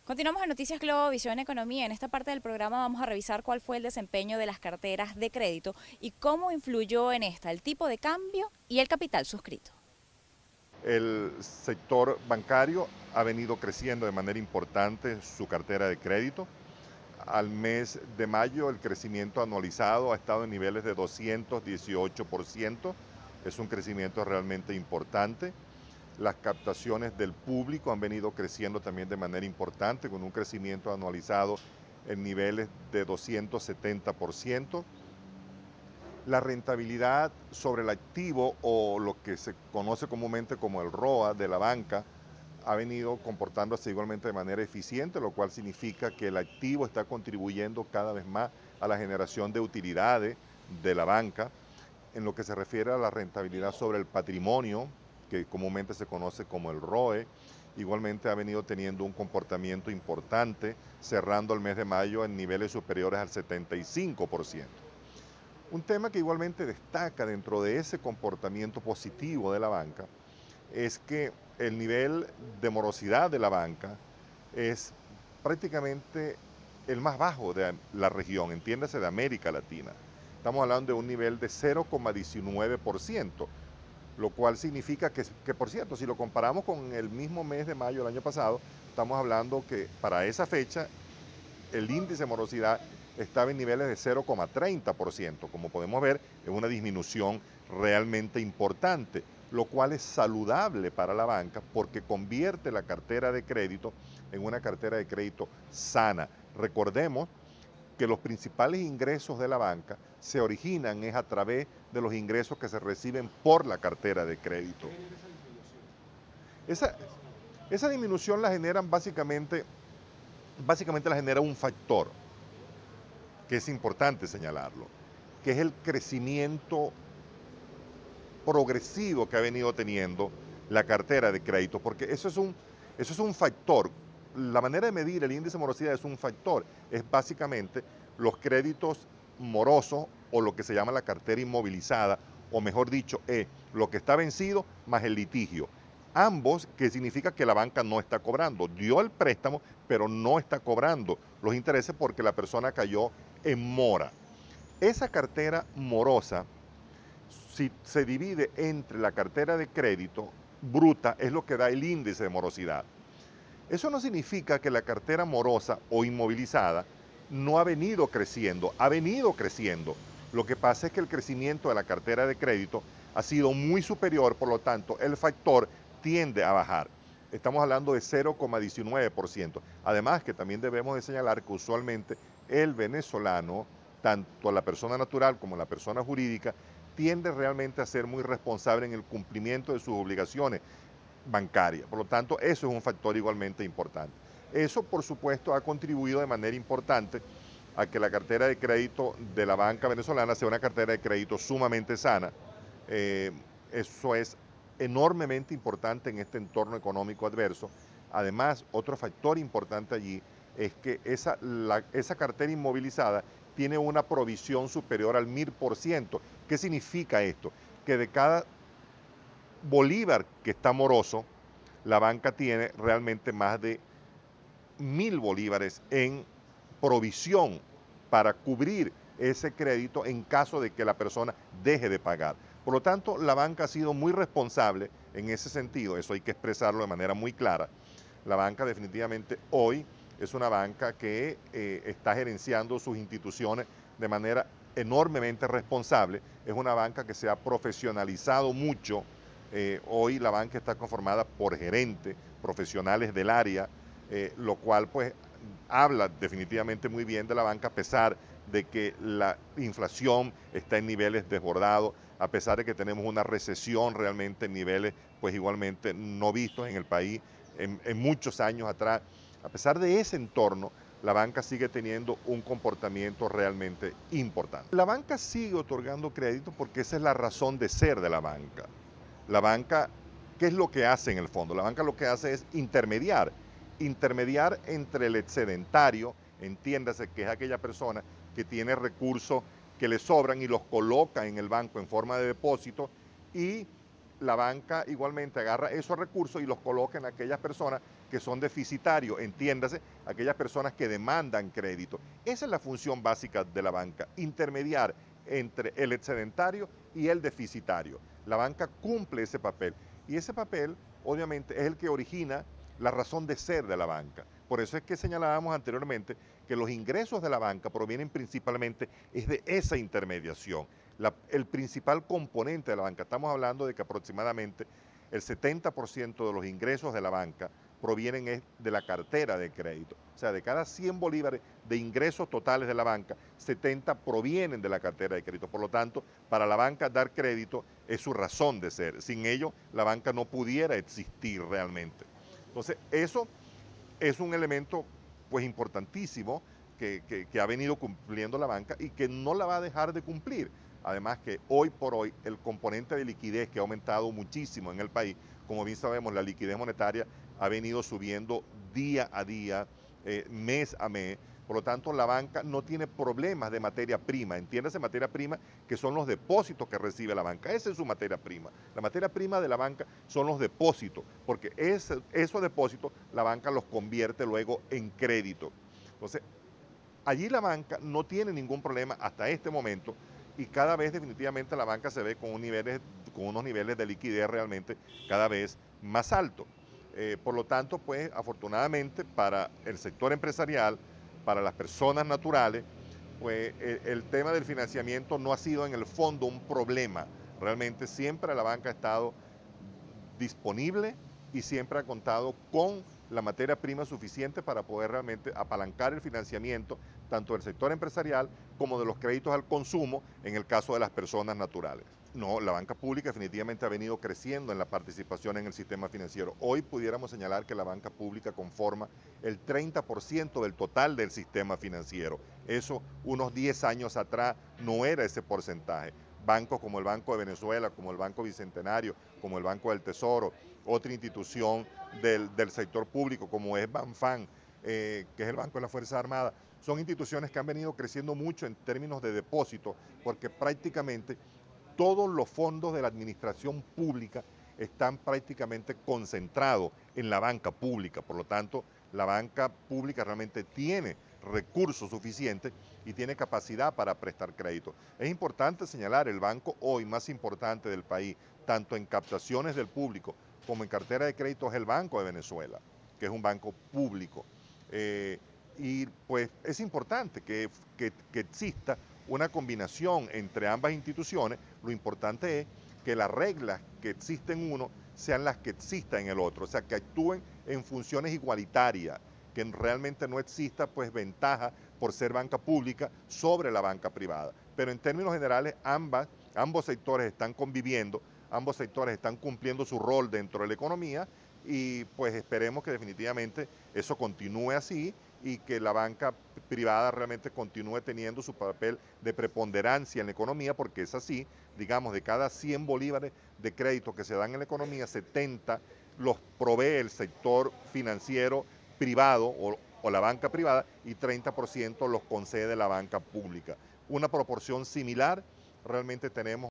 Continuamos en Noticias Globo, Visión Economía. En esta parte del programa vamos a revisar cuál fue el desempeño de las carteras de crédito y cómo influyó en esta el tipo de cambio y el capital suscrito. El sector bancario ha venido creciendo de manera importante su cartera de crédito. Al mes de mayo el crecimiento anualizado ha estado en niveles de 218%. Es un crecimiento realmente importante. Las captaciones del público han venido creciendo también de manera importante, con un crecimiento anualizado en niveles de 270%. La rentabilidad sobre el activo, o lo que se conoce comúnmente como el ROA de la banca, ha venido comportándose igualmente de manera eficiente, lo cual significa que el activo está contribuyendo cada vez más a la generación de utilidades de la banca. En lo que se refiere a la rentabilidad sobre el patrimonio, que comúnmente se conoce como el ROE, igualmente ha venido teniendo un comportamiento importante, cerrando el mes de mayo en niveles superiores al 75%. Un tema que igualmente destaca dentro de ese comportamiento positivo de la banca es que el nivel de morosidad de la banca es prácticamente el más bajo de la región, entiéndase de América Latina. Estamos hablando de un nivel de 0,19%, lo cual significa que, por cierto, si lo comparamos con el mismo mes de mayo del año pasado, estamos hablando que para esa fecha el índice de morosidad estaba en niveles de 0,30%. Como podemos ver, es una disminución realmente importante, lo cual es saludable para la banca porque convierte la cartera de crédito en una cartera de crédito sana. Recordemos que los principales ingresos de la banca se originan es a través de los ingresos que se reciben por la cartera de crédito. Esa disminución la generan básicamente la genera un factor que es importante señalarlo, que es el crecimiento progresivo que ha venido teniendo la cartera de crédito, porque eso es un factor. La manera de medir el índice de morosidad es un factor, es básicamente los créditos morosos o lo que se llama la cartera inmovilizada, o mejor dicho, es lo que está vencido más el litigio. Ambos, que significa que la banca no está cobrando, dio el préstamo, pero no está cobrando los intereses porque la persona cayó en mora. Esa cartera morosa, si se divide entre la cartera de crédito bruta, es lo que da el índice de morosidad. Eso no significa que la cartera morosa o inmovilizada no ha venido creciendo, ha venido creciendo. Lo que pasa es que el crecimiento de la cartera de crédito ha sido muy superior, por lo tanto, el factor tiende a bajar. Estamos hablando de 0,19%. Además, que también debemos de señalar que usualmente el venezolano, tanto la persona natural como la persona jurídica, tiende realmente a ser muy responsable en el cumplimiento de sus obligaciones bancarias. Por lo tanto, eso es un factor igualmente importante. Eso, por supuesto, ha contribuido de manera importante a que la cartera de crédito de la banca venezolana sea una cartera de crédito sumamente sana. Eso es enormemente importante en este entorno económico adverso. Además, otro factor importante allí es que esa cartera inmovilizada tiene una provisión superior al 1000%. ¿Qué significa esto? Que de cada bolívar que está moroso, la banca tiene realmente más de 1000 bolívares en provisión para cubrir ese crédito en caso de que la persona deje de pagar. Por lo tanto, la banca ha sido muy responsable en ese sentido, eso hay que expresarlo de manera muy clara. La banca definitivamente hoy es una banca que está gerenciando sus instituciones de manera enormemente responsable, es una banca que se ha profesionalizado mucho. Hoy la banca está conformada por gerentes, profesionales del área, lo cual pues habla definitivamente muy bien de la banca, a pesar de que la inflación está en niveles desbordados, a pesar de que tenemos una recesión realmente en niveles pues igualmente no vistos en el país en muchos años atrás. A pesar de ese entorno, la banca sigue teniendo un comportamiento realmente importante. La banca sigue otorgando crédito porque esa es la razón de ser de la banca. La banca, ¿qué es lo que hace en el fondo? La banca lo que hace es intermediar entre el excedentario, entiéndase que es aquella persona que tiene recursos que le sobran y los coloca en el banco en forma de depósito, y la banca igualmente agarra esos recursos y los coloca en aquellas personas que son deficitarios, entiéndase, aquellas personas que demandan crédito. Esa es la función básica de la banca, intermediar entre el excedentario y el deficitario. La banca cumple ese papel y ese papel obviamente es el que origina la razón de ser de la banca. Por eso es que señalábamos anteriormente que los ingresos de la banca provienen principalmente es de esa intermediación. El principal componente de la banca, estamos hablando de que aproximadamente el 70% de los ingresos de la banca provienen de la cartera de crédito. O sea, de cada 100 bolívares de ingresos totales de la banca, 70 provienen de la cartera de crédito. Por lo tanto, para la banca dar crédito es su razón de ser. Sin ello, la banca no pudiera existir realmente. Entonces, eso es un elemento pues importantísimo que ha venido cumpliendo la banca y que no la va a dejar de cumplir. Además que hoy por hoy el componente de liquidez que ha aumentado muchísimo en el país, como bien sabemos, la liquidez monetaria ha venido subiendo día a día, mes a mes. Por lo tanto, la banca no tiene problemas de materia prima. Entiéndase materia prima que son los depósitos que recibe la banca. Esa es su materia prima. La materia prima de la banca son los depósitos, porque esos depósitos la banca los convierte luego en crédito. Entonces, allí la banca no tiene ningún problema hasta este momento y cada vez definitivamente la banca se ve con unos niveles de liquidez realmente cada vez más altos. Por lo tanto, pues afortunadamente para el sector empresarial, para las personas naturales, pues el tema del financiamiento no ha sido en el fondo un problema. Realmente siempre la banca ha estado disponible y siempre ha contado con la materia prima suficiente para poder realmente apalancar el financiamiento tanto del sector empresarial como de los créditos al consumo en el caso de las personas naturales. No, la banca pública definitivamente ha venido creciendo en la participación en el sistema financiero. Hoy pudiéramos señalar que la banca pública conforma el 30% del total del sistema financiero. Eso unos 10 años atrás no era ese porcentaje. Bancos como el Banco de Venezuela, como el Banco Bicentenario, como el Banco del Tesoro, otra institución del sector público como es Banfan, que es el Banco de la Fuerza Armada, son instituciones que han venido creciendo mucho en términos de depósitos porque prácticamente todos los fondos de la administración pública están prácticamente concentrados en la banca pública. Por lo tanto, la banca pública realmente tiene recursos suficientes y tiene capacidad para prestar crédito. Es importante señalar, el banco hoy más importante del país, tanto en captaciones del público como en cartera de crédito, es el Banco de Venezuela, que es un banco público. Y pues es importante que exista una combinación entre ambas instituciones. Lo importante es que las reglas que existen en uno sean las que existan en el otro, o sea, que actúen en funciones igualitarias, que realmente no exista pues ventaja por ser banca pública sobre la banca privada. Pero en términos generales ambos sectores están conviviendo, ambos sectores están cumpliendo su rol dentro de la economía y pues esperemos que definitivamente eso continúe así y que la banca privada realmente continúe teniendo su papel de preponderancia en la economía, porque es así, digamos, de cada 100 bolívares de crédito que se dan en la economía, 70 los provee el sector financiero privado o la banca privada y 30% los concede la banca pública. Una proporción similar realmente tenemos